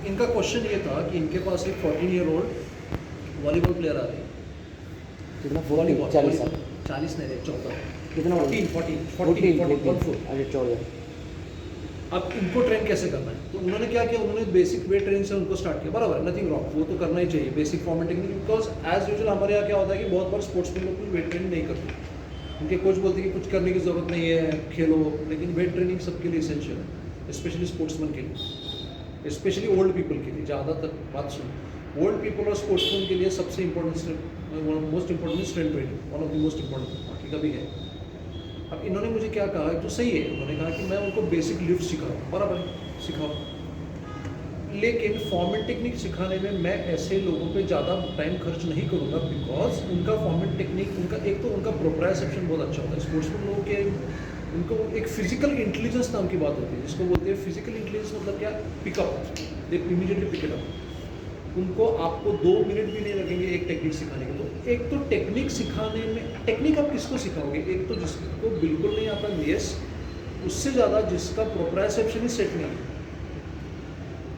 इनका क्वेश्चन ये था कि इनके पास एक 14-year-old वॉलीबॉल प्लेयर आ रही है। कितना? वॉलीबॉल 40 साल? 40 नहीं, 14। कितना? 14 14। अब इनको ट्रेन कैसे करना है? तो उन्होंने क्या किया, उन्होंने बेसिक वेट ट्रेनिंग से उनको स्टार्ट किया। बराबर है, नथिंग रॉन्ग, वो तो करना ही चाहिए, basic form and technique. Because as usual हमारे यहाँ क्या होता है कि बहुत बार स्पोर्ट्समैन लोग वेट ट्रेनिंग नहीं करते। उनके कोच बोलते हैं कि कुछ करने की ज़रूरत नहीं है, खेलो। लेकिन वेट ट्रेनिंग सबके लिए इसेंशियल है, स्पेशली स्पोर्ट्समैन के लिए, स्पेशली ओल्ड पीपल के लिए। ज़्यादातर बात सुनो, ओल्ड पीपल और स्पोर्ट्समैन के लिए सबसे important most important strength training, one of the most important बाकी का भी है। अब इन्होंने मुझे क्या कहा, तो सही है, उन्होंने कहा कि मैं उनको बेसिक लिफ्ट सिखाऊँ। बराबर सिखाओ, लेकिन फॉर्म एंड टेक्निक सिखाने में मैं ऐसे लोगों पे ज़्यादा टाइम खर्च नहीं करूँगा। बिकॉज उनका फॉर्म एंड टेक्निक, उनका एक तो उनका प्रोप्राइसेप्शन बहुत अच्छा होता है। स्पोर्ट्समैन लोगों के उनको एक फिजिकल इंटेलिजेंस नाम की बात होती है, जिसको बोलते हैं फिजिकल इंटेलिजेंस। मतलब क्या? Pickup, they immediately pick it up. उनको आपको 2 मिनट भी नहीं लगेंगे एक टेक्निक सिखाने के। तो एक तो टेक्निक सिखाने में, टेक्निक आप किसको सिखाओगे? एक तो जिसको बिल्कुल नहीं आता, यस, उससे ज़्यादा जिसका प्रोप्राइसेप्शन ही सेट नहीं है।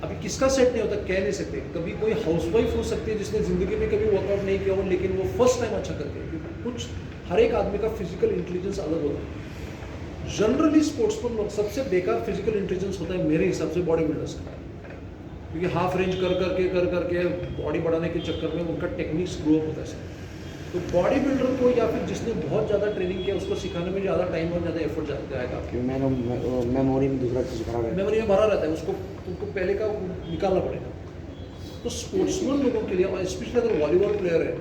अभी किसका सेट नहीं होता कह नहीं सकते। कभी कोई हाउसवाइफ हो सकती है जिसने ज़िंदगी में कभी वर्कआउट नहीं किया हो, लेकिन वो फर्स्ट टाइम अच्छा करती है, क्योंकि कुछ हर एक आदमी का फिजिकल इंटेलिजेंस अलग होता है। जनरली स्पोर्ट्समैन लोग सबसे बेकार फिजिकल इंटेलिजेंस होता है मेरे हिसाब से बॉडी बिल्डर्स का, क्योंकि हाफ रेंज कर करके बॉडी बढ़ाने के चक्कर में उनका टेक्निक्स ग्रो अप होता है सर। तो बॉडी बिल्डर को या फिर जिसने बहुत ज़्यादा ट्रेनिंग किया उसको सिखाने में ज़्यादा टाइम और ज़्यादा एफर्ट जाएगा। मेमोरी में दूसरा चीज़ खराब है, मेमोरी में भरा रहता है, उसको उनको पहले का निकालना पड़ेगा। तो स्पोर्ट्समैन लोगों के लिए, और स्पेशली अगर वॉलीबॉल प्लेयर है,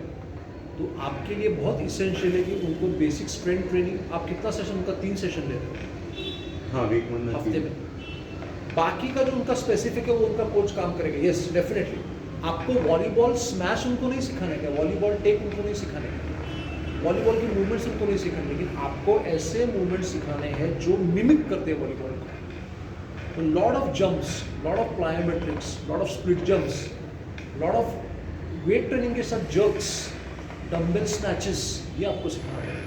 तो आपके लिए बहुत इसेंशियल है कि उनको बेसिक स्ट्रेंथ ट्रेनिंग। आप कितना सेशन, उनका 3 सेशन लेते हो? हाँ, वीक में हफ्ते में। बाकी का जो उनका स्पेसिफिक है वो उनका कोच काम करेगा। यस डेफिनेटली, आपको वॉलीबॉल स्मैश उनको नहीं सिखाने का, वॉलीबॉल टेक उनको नहीं सिखाने का, वॉलीबॉल की मूवमेंट्स उनको नहीं सिखाने, लेकिन आपको ऐसे मूवमेंट्स सिखाने हैं जो मिमिक करते हैं वॉलीबॉल को। तो lot of jumps, lot of plyometrics, lot of split jumps, lot of weight training के साथ जर्क्स, डंबल स्नैचेस, ये आपको सिखाना है।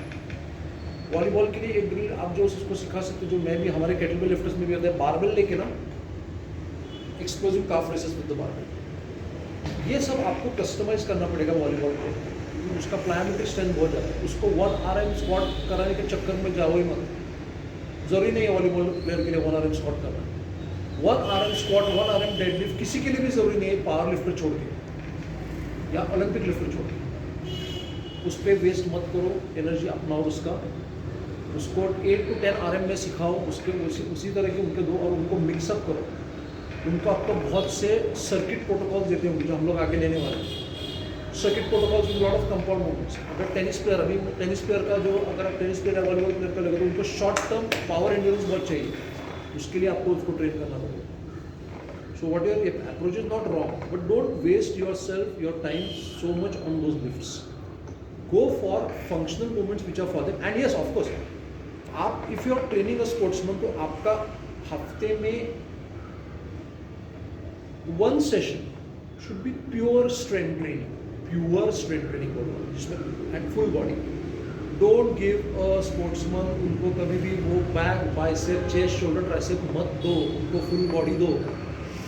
वॉलीबॉल के लिए एक ड्रिल आप जो उसको सिखा सकते हो, जो मैं भी, हमारे केटलबेल लिफ्टर्स में भी होता है, बारबेल लेके ना explosive calf raises with the barbell. ये सब आपको कस्टमाइज करना पड़ेगा वॉलीबॉल को, क्योंकि उसका प्लायोमेट्रिक स्ट्रेंथ बहुत ज़्यादा है। उसको 1 RM स्क्वाट कराने के चक्कर में जाओ ही मत। ज़रूरी नहीं है वॉलीबॉल प्लेयर के लिए 1 RM स्क्वाट करना। 1 RM स्क्वाट, 1 RM डेडलिफ्ट किसी के लिए भी ज़रूरी नहीं है, पावर लिफ्टर छोड़ के या ओलंपिक लिफ्टर छोड़ के। उस पर वेस्ट मत करो एनर्जी, अपनाओ उसको 8 to 10 RM में सिखाओ, उसके उसी तरह के उनके दो, और उनको मिक्सअप करो। उनको आपको बहुत से सर्किट प्रोटोकॉल्स देते होंगे जो हम लोग आगे लेने वाले हैं। Circuit protocols with lot of compound movements. अगर टेनिस प्लेयर, अभी टेनिस प्लेयर का जो, अगर आप टेनिस प्लेयर या वॉलीबॉल प्लेयर का लगे तो उनको शॉर्ट टर्म पावर एंड्योरेंस बहुत चाहिए, उसके लिए आपको उसको ट्रेन करना पड़ेगा। So what your approach is not wrong, but don't waste yourself, your time so much on those lifts. Go for functional movements which are for them. And yes of course, आप if you are training a sportsman, तो आपका हफ्ते में 1 session should be pure strength training बोलो, जिसमें and full body. Don't give a sportsman, उनको कभी भी वो back, bicep, chest, shoulder, tricep मत दो, उनको फुल बॉडी दो।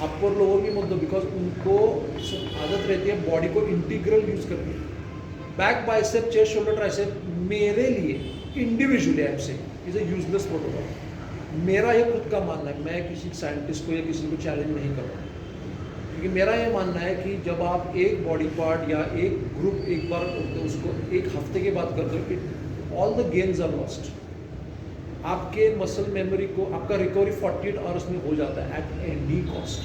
अपर लोअर भी मत दो, बिकॉज उनको आदत रहती है बॉडी को इंटीग्रल यूज करनी है। Back, bicep, chest, shoulder, tricep मेरे लिए individually I am saying is a useless protocol. मेरा ये खुद का मानना है, मैं किसी साइंटिस्ट को या किसी को चैलेंज नहीं कर रहा, क्योंकि मेरा ये मानना है कि जब आप एक बॉडी पार्ट या एक ग्रुप एक बार उसको एक हफ्ते के बाद करते हो, all the gains are lost. आपके मसल मेमोरी को, आपका रिकवरी 48 आवर्स में हो जाता है एट एनी कॉस्ट।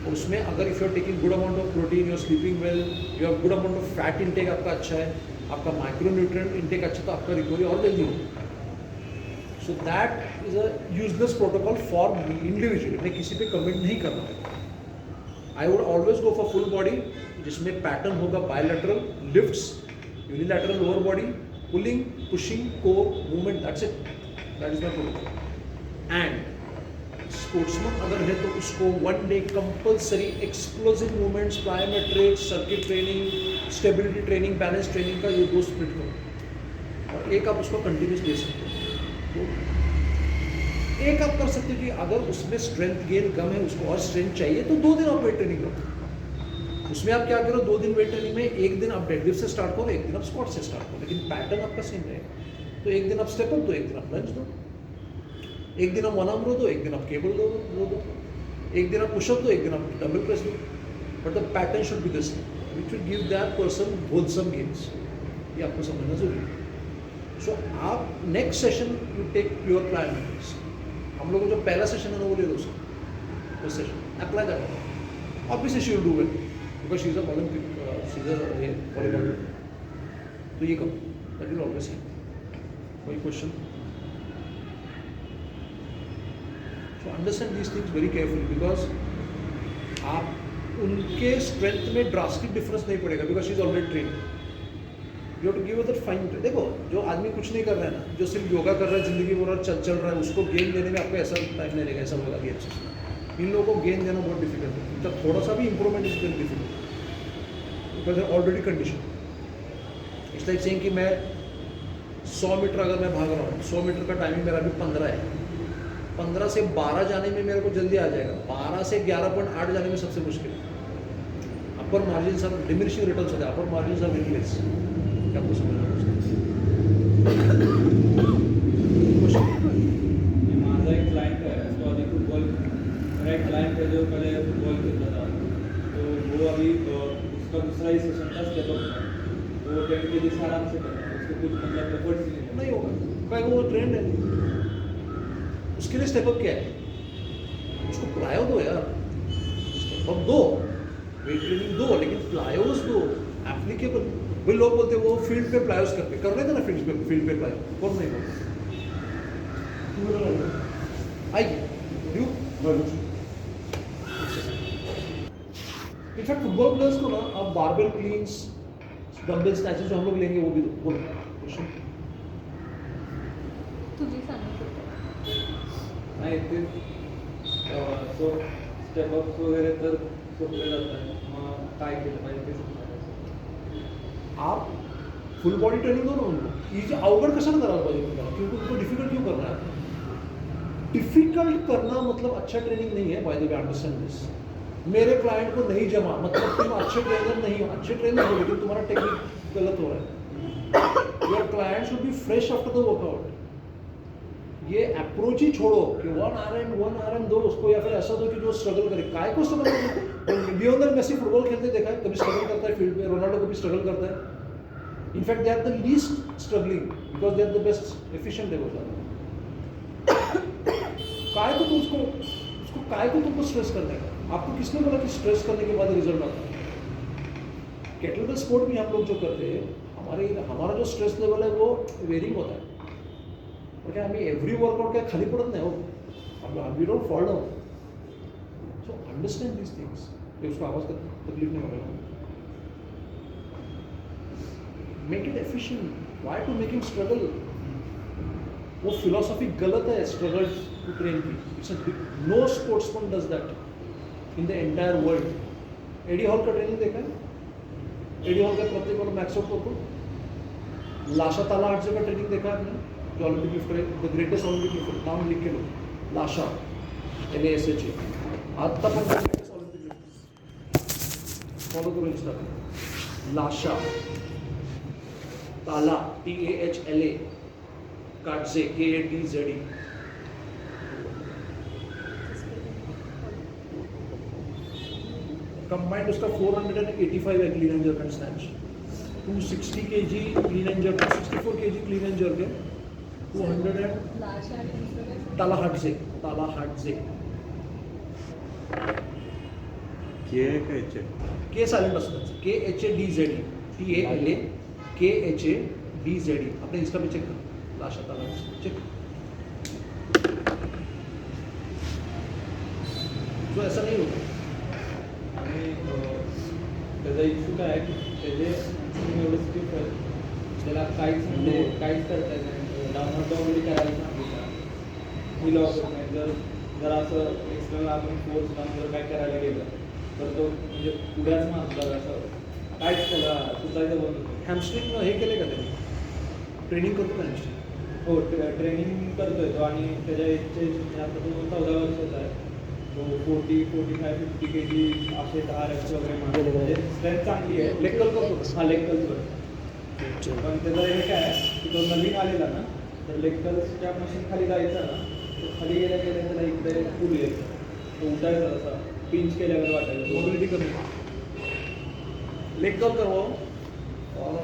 उसमें अगर if you are taking good amount of protein, you are sleeping well, you have good amount of fat intake आपका अच्छा है, आपका माइक्रोन्यूट्रिएंट इंटेक अच्छा, तो आपका रिकवरी और जल्दी होगा। So that is a useless protocol for individually. मैं किसी पे कमेंट नहीं कर रहा। I would always go for full body, जिसमें पैटर्न होगा bilateral lifts, unilateral lower body, pulling, pushing, core movement, that's it, that is my protocol. And sportsman अगर है तो उसको 1 day compulsory explosive movements, plyometrics, circuit training, stability training, balance training का ये 2 split करो, और एक आप उसको कंटिन्यूस दे सकते हो। तो एक आप कर सकते हो कि अगर उसमें स्ट्रेंथ गेन कम है, उसको और स्ट्रेंथ चाहिए, तो 2 दिन आप वेट ट्रेनिंग करो। उसमें आप क्या करो, 2 दिन वेट ट्रेनिंग में 1 दिन आप डेडलिफ्ट से स्टार्ट करो, 1 दिन आप स्क्वाट से स्टार्ट करो, लेकिन पैटर्न आपका सेम रहे। तो 1 दिन आप स्टेप अप दो, 1 दिन आप लंज दो, 1 दिन आप वन आर्म रो दो, 1 दिन आप केबल रो दो, 1 दिन आप पुशअप दो, 1 दिन आप डबल प्रेस दो, but the pattern should be this, which will give that person wholesome gains. ये आपको समझना जरूरी है। सो आप next session you take pure plyometrics. हम लोगों को जो पहला सेशन है ना वो ले लो उसको, उस सेशन अप्लाई करना। Obviously she will do it because she is a Olympic, she is a volleyball. तो ये करो, दैट विल ऑलवेज हेल्प। कोई question? So understand these things very carefully, because आप उनके स्ट्रेंथ में ड्रास्टिक डिफरेंस नहीं पड़ेगा, because she is already train. You to give that fine. देखो, जो आदमी कुछ नहीं कर रहा है ना, जो सिर्फ योगा कर रहा है, जिंदगी भर चल रहा है, उसको गेन देने में आपको ऐसा टाइम नहीं लगेगा, ऐसा होगा गेन से। इन लोगों को गेन देना बहुत डिफिकल्ट है, जब थोड़ा सा भी improvement is very difficult, because already condition. It's like saying कि मैं 100 मीटर अगर मैं भाग रहा हूँ, 100 मीटर का टाइमिंग मेरा अभी 15 है, 15 से 12 जाने में मेरे को जल्दी आ जाएगा, 12 से 11.8 जाने में सबसे मुश्किल है। अपर मार्जिन आर डिमिनिशिंग रिटर्न्स होते हैं, अपर मार्जिन आर वेरी लेस। क्या आपको समझना है? माझा एक क्लाइंट है, उसको अभी फुटबॉल, मेरा एक क्लाइंट है जो पहले फुटबॉल खेलता था, तो वो अभी उसका दूसरा ही सेशन था स्टेप अप में, तो वो 10 kg से आराम से कर रहा है, उसको कुछ मतलब एफर्ट्स नहीं होगा, क्योंकि वो ट्रेंड है। उसके लिए स्टेप अप क्या है? उसको प्लायो दो यार, स्टेप अप दो, वेट ट्रेनिंग दो, लेकिन प्लायोस दो एप्लीकेबल। वही लोग बोलते हैं वो फील्ड पे प्लायोस करते, कर रहे थे ना फील्ड पे प्लायो, कौन नहीं बोलते? आइए यू इनफैक्ट फुटबॉल प्लेयर्स को ना आप बारबेल क्लींस, डंबल स्नैचेस जो हम लोग लेंगे वो भी दो। बोलो क्वेश्चन। तुझी सांगितलं नाही ते सो स्टेप अप्स वगैरे तर सोपले जात आहे, मग काय केलं पाहिजे ते सांगायचं। आप फुल बॉडी ट्रेनिंग दो ना उनको। ये जो अवगढ़ कशाला करायला पाहिजे तुम्हाला, क्योंकि उनको डिफिकल्ट क्यों करना है? डिफिकल्ट करना मतलब अच्छा ट्रेनिंग नहीं है। By the way understand this. मेरे क्लाइंट को नहीं जमा मतलब तुम अच्छे ट्रेनर नहीं हो, अच्छे ट्रेनर हो लेकिन तुम्हारा टेक्निक गलत हो रहा है। Your client should be fresh after the workout. ये अप्रोच ही छोड़ो कि 1 RM दो उसको, या फिर ऐसा दो कि जो स्ट्रगल करे। काय को स्ट्रगल करे? लियोनेल मेसी फुटबॉल खेलते देखा है, कभी स्ट्रगल करता है फील्ड पे, रोनाल्डो कभी स्ट्रगल करता है। In fact they are the least struggling because they are the best efficient. देखो काय को तुम उसको काय को तुमको स्ट्रेस करने का? आपको किसने बोला कि स्ट्रेस करने के बाद रिजल्ट आता है? केटलबेल स्पोर्ट भी हम लोग जो करते हैं, हमारा जो स्ट्रेस लेवल है वो वेरिंग होता है। और क्या हमें एवरी वर्कआउट क्या खाली पड़त नाही हो, we don't fall down. So understand these things. ये उसको आवाज का तकलीफ नहीं होगा। Make it efficient. Why to make him struggle? वो फिलॉसफी गलत है स्ट्रगल टू ट्रेन की। It's no sportsman does that in the entire world. Eddie Hall का ट्रेनिंग देखा है? एडी हॉल का प्रत्येक बार मैक्स आउट करतो। लाशा तालाहाटचे का ट्रेनिंग देखा है आपने? जो ओलंपिक लिफ्टर है, द ग्रेटेस्ट ओलंपिक लिफ्टर, नाम लिख के लो, लाशा, LASHA। आता पण ग्रेटेस्ट ओलंपिक लिफ्टर फॉलो करो इंस्टा पे। लाशा, ताला, TAHLA, काटजे, KATZE। कंबाइंड उसका 485 है clean and jerk and snatch, 260 kg clean and jerk, 64 kg clean and jerk है, 200 एंड तालाहाटचे के साइलेंट असतं, KHADZE, TALA KHADZE। अपने इंस्टा पे चेक करो, लाशा तालाहाटचे चेक। तो ऐसा नहीं होता। आणि त्याचा इश्यू काय आहे की त्याचे एवढं स्टिफ आहे, त्याला काहीच म्हणजे काहीच करता येत नाही। डाऊनलोड वगैरे करायला सांगितलं, ही लॉक होत नाही। जर असं एक्सटर्नल आपण फोर्स काम जर काय करायला गेलं तर तो म्हणजे पुढ्याच मारला, असं काहीच त्याला सुचायचं बंद होतं। हॅमस्ट्रिंग हे केले का त्यांनी? ट्रेनिंग करतो का हॅमस्ट्रिंग? हो ट्रेनिंग करतोय तो आणि त्याच्या एजचे आता तो 14 वर्षाचा आहे. तो 45 50 kg असे RX वगैरे म्हणजे स्ट्रेंथ चांगली आहे. लेग कर्ल करतो का? हा लेग कर्ल्सवर. पण त्याचं हे काय आहे की तो नवीन आलेला ना तर लेग कर्ल्सच्या मशीन खाली जायचा ना तो खाली गेल्या गेल्या त्याला इकडे पुढे यायचं. तो उठायचा असा पिंच केल्यावर वाटायचं. मोबिलिटी करनी लेग कर्ल करवाओ और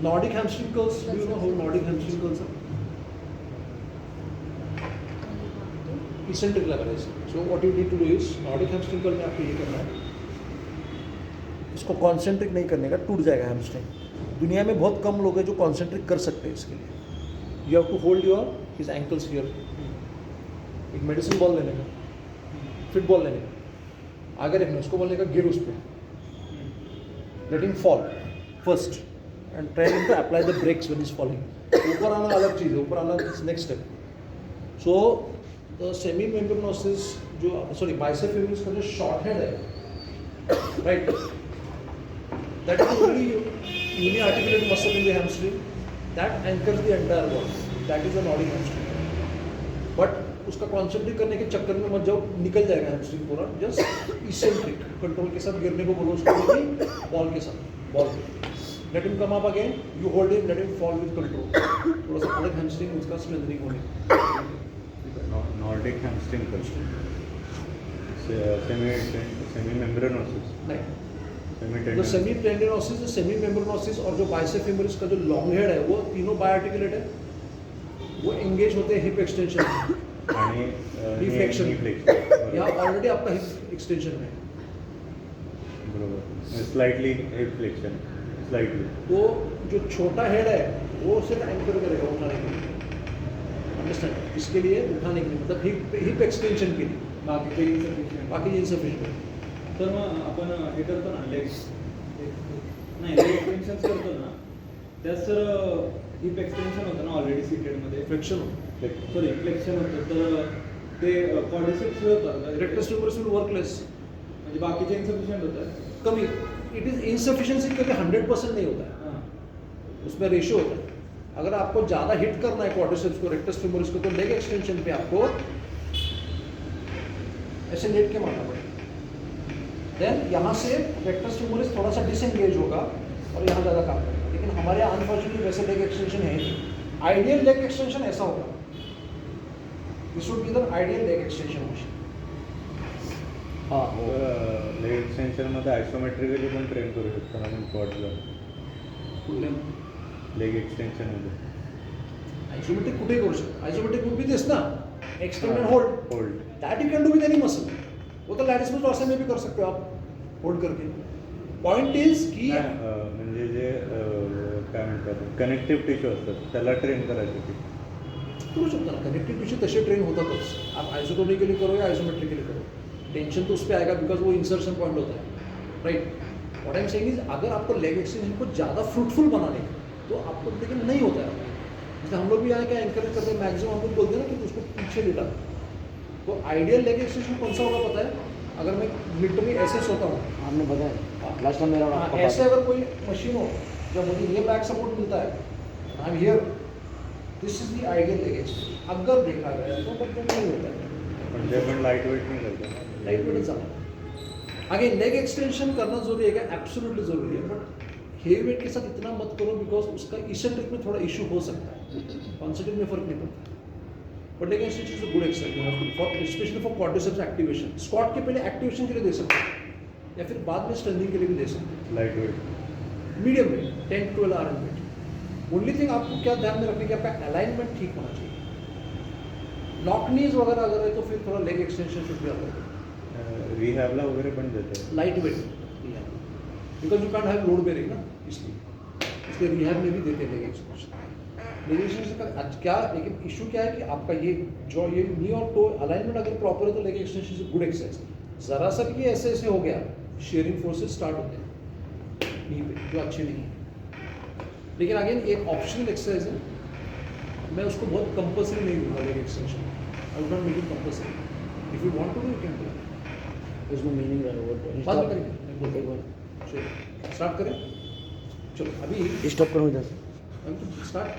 Nordic hamstring curls do you know how Nordic hamstring curls are eccentric लगा रहे हैं. So what you need to do is Nordic hamstring curl में आपको ये करना है, इसको कॉन्सेंट्रिक नहीं करने का, टूट जाएगा हैमस्ट्रिंग. दुनिया में बहुत कम लोग हैं जो कॉन्सेंट्रिक कर सकते हैं इसके लिए. You have to hold your his ankles here. एक मेडिसिन बॉल लेने का, फिट बॉल लेने का, आगे रखना, उसको बोलने का गिर उस पर, let him fall first and try him to apply the brakes when is falling. ऊपर आना अलग चीज़ है, ऊपर आना is next step. So the semi membranosus जो सॉरी बाइसेप फेमोरिस का जो शॉर्ट हेड है, right, that is only uni articulate muscle in the hamstring that anchors the entire body. That is the Nordic hamstring. But उसका concentrate करने के चक्कर में मत जाओ, निकल जाएगा हैमस्ट्रिंग पूरा. जस्ट इसेंट्रिक कंट्रोल के साथ गिरने को बोलो उसको, बॉल के साथ, ball let him come up again, you hold him, late him fall with control. थोड़ा सा अलग हैमस्ट्रिंग उसका स्ट्रेंथनिंग होने. नॉर्डिक हैमस्ट्रिंग सेमी मेम्ब्रेनोसिस नहीं, जो सेमी टेंडिनोसिस, सेमी मेम्ब्रेनोसिस और जो बाइसेप फेमोरिस का जो लॉन्ग हेड है वो तीनों बायोआर्टिकुलेट है. वो एंगेज होते हैं हिप एक्सटेंशन आणि डिफ्लेक्शन. फ्लेक्शन यहाँ ऑलरेडी आपका हिप एक्सटेंशन है, बरोबर. Slightly hip flexion slightly. तो जो छोटा हेड है वो सिर्फ एंकर करेगा उठाने के लिए. अंडरस्टैंड? इसके लिए उठाने के लिए, मतलब हिप एक्सटेंशन के लिए, बाकीचे इन्सफिशियंट. बाकी इनसफिशियंट. तर मग आपण हे करतो ना लेग नाही लेग एक्सटेन्शन करतो ना त्यात सर हिप एक्सटेन्शन होतं ना ऑलरेडी सीटेडमध्ये. फ्लेक्शन सॉरी फ्लेक्शन होतं तर ते क्वाड्रिसेप्स होतात rectus femoris will work less, म्हणजे बाकीचे इन्सफिशियंट होतात. कमी. इट इज इनसफिशियंसी क्योंकि 100% नहीं होता है, हां उसमें रेशियो होता है. अगर आपको ज़्यादा हिट करना है क्वाड्रिसेप्स को, रेक्टस फेमोरिस को, तो लेग एक्सटेंशन पे आपको ऐसे लेट के मारना पड़ेगा. देन यहाँ से रेक्टस फेमोरिस थोड़ा सा डिसएंगेज होगा और यहाँ ज़्यादा काम करेगा. लेकिन हमारे यहाँ अनफॉर्चुनेटली वैसे लेग एक्सटेंशन है नहीं. आइडियल लेग एक्सटेंशन ऐसा होगा, this would be the ideal leg extension machine. हाँ हो. लेग एक्सटेन्शनमध्ये आयसोमेट्रिकली पण ट्रेन करू शकतो ना आपण क्वाड्सला. लेग एक्सटेन्शनमध्ये आयसोमेट्रिक कुठे करू शकतो. आयसोमेट्रिक वुड बी दिस ना, extend and hold. Hold. That you can do with any muscle. वो तो लैटिस मसल टॉर्सन में भी कर सकते हो आप, होल्ड करके. पॉइंट इज की म्हणजे जे काय म्हणतात कनेक्टिव्ह टिश्यू असतात त्याला ट्रेन करायसाठी करू शकता ना. कनेक्टिव टिश्यू तसे ट्रेन होतातच. आप आइसोटोनिकली करो या आइसोमेट्रिकली करो, टेंशन तो उस पर आएगा बिकॉज वो इंसर्शन पॉइंट होता है, right. What I am saying is अगर आपको लेग एक्सटेंशन को ज़्यादा फ्रूटफुल बनाने का तो आपको लेकिन नहीं होता है. जैसे हम लोग भी यहाँ क्या एंकरेज करते हैं, मैक्सिमम हम लोग बोलते हैं ना कि उसको पीछे लेटा. तो आइडियल लेग एक्सटेंशन कौन सा होगा पता है? अगर मैं लिटरली ऐसे सोता हूँ, आपने बताया लास्ट टाइम मेरा आपका ऐसे अगर कोई मशीन हो जब मुझे ये बैक सपोर्ट मिलता है, I am here, this is the ideal leg extension. अगर देखा गया तो बट नहीं होता है, पण ते पण लाईट वेट नाही करतो. लाइट वेट ज़्यादा. आगे लेग एक्सटेंशन करना जरूरी है क्या? एब्सोल्युटली जरूरी है, बट हेवी वेट के साथ इतना मत करो बिकॉज उसका इसेंट्रिक में थोड़ा इशू हो सकता है. कॉन्सेंट्रिक में फर्क नहीं पड़ता. But leg extension is a good exercise for specially for quadriceps activation. Squat के पहले एक्टिवेशन के लिए दे सकते हैं या फिर बाद में स्ट्रेंथिंग के लिए भी दे सकते हैं. Light weight. Medium weight 10 to 12 RM weight. Only thing आपको क्या ध्यान में रखने की आपका अलाइनमेंट ठीक होना चाहिए. नॉक नीज वगैरह अगर है तो फिर थोड़ा leg extension should be available. रिहॅबला वगैरे पण देतात. Light weight because you can't have load bearing ना, इसलिए रिहैब में भी देते हैं लेग एक्सटेंशन. लेग एक्सटेंशन का क्या, लेकिन इशू क्या है कि आपका ये जो ये नी और टो अलाइनमेंट अगर प्रॉपर है तो leg extension is good exercise. ज़रा सा भी ये ऐसे ऐसे हो गया, शेयरिंग फोर्सेस स्टार्ट होते हैं नी पे जो अच्छे नहीं है. लेकिन अगेन एक ऑप्शनल एक्सरसाइज है, मैं उसको बहुत कंपल्सरी नहीं दूंगा leg extension. I would not make it compulsory. If you want to do you can do. उसमें मीनिंग बात में करेंगे. एक बार चलो स्टार्ट करें. चलो अभी स्टॉप करूँ इधर से. स्टार्ट.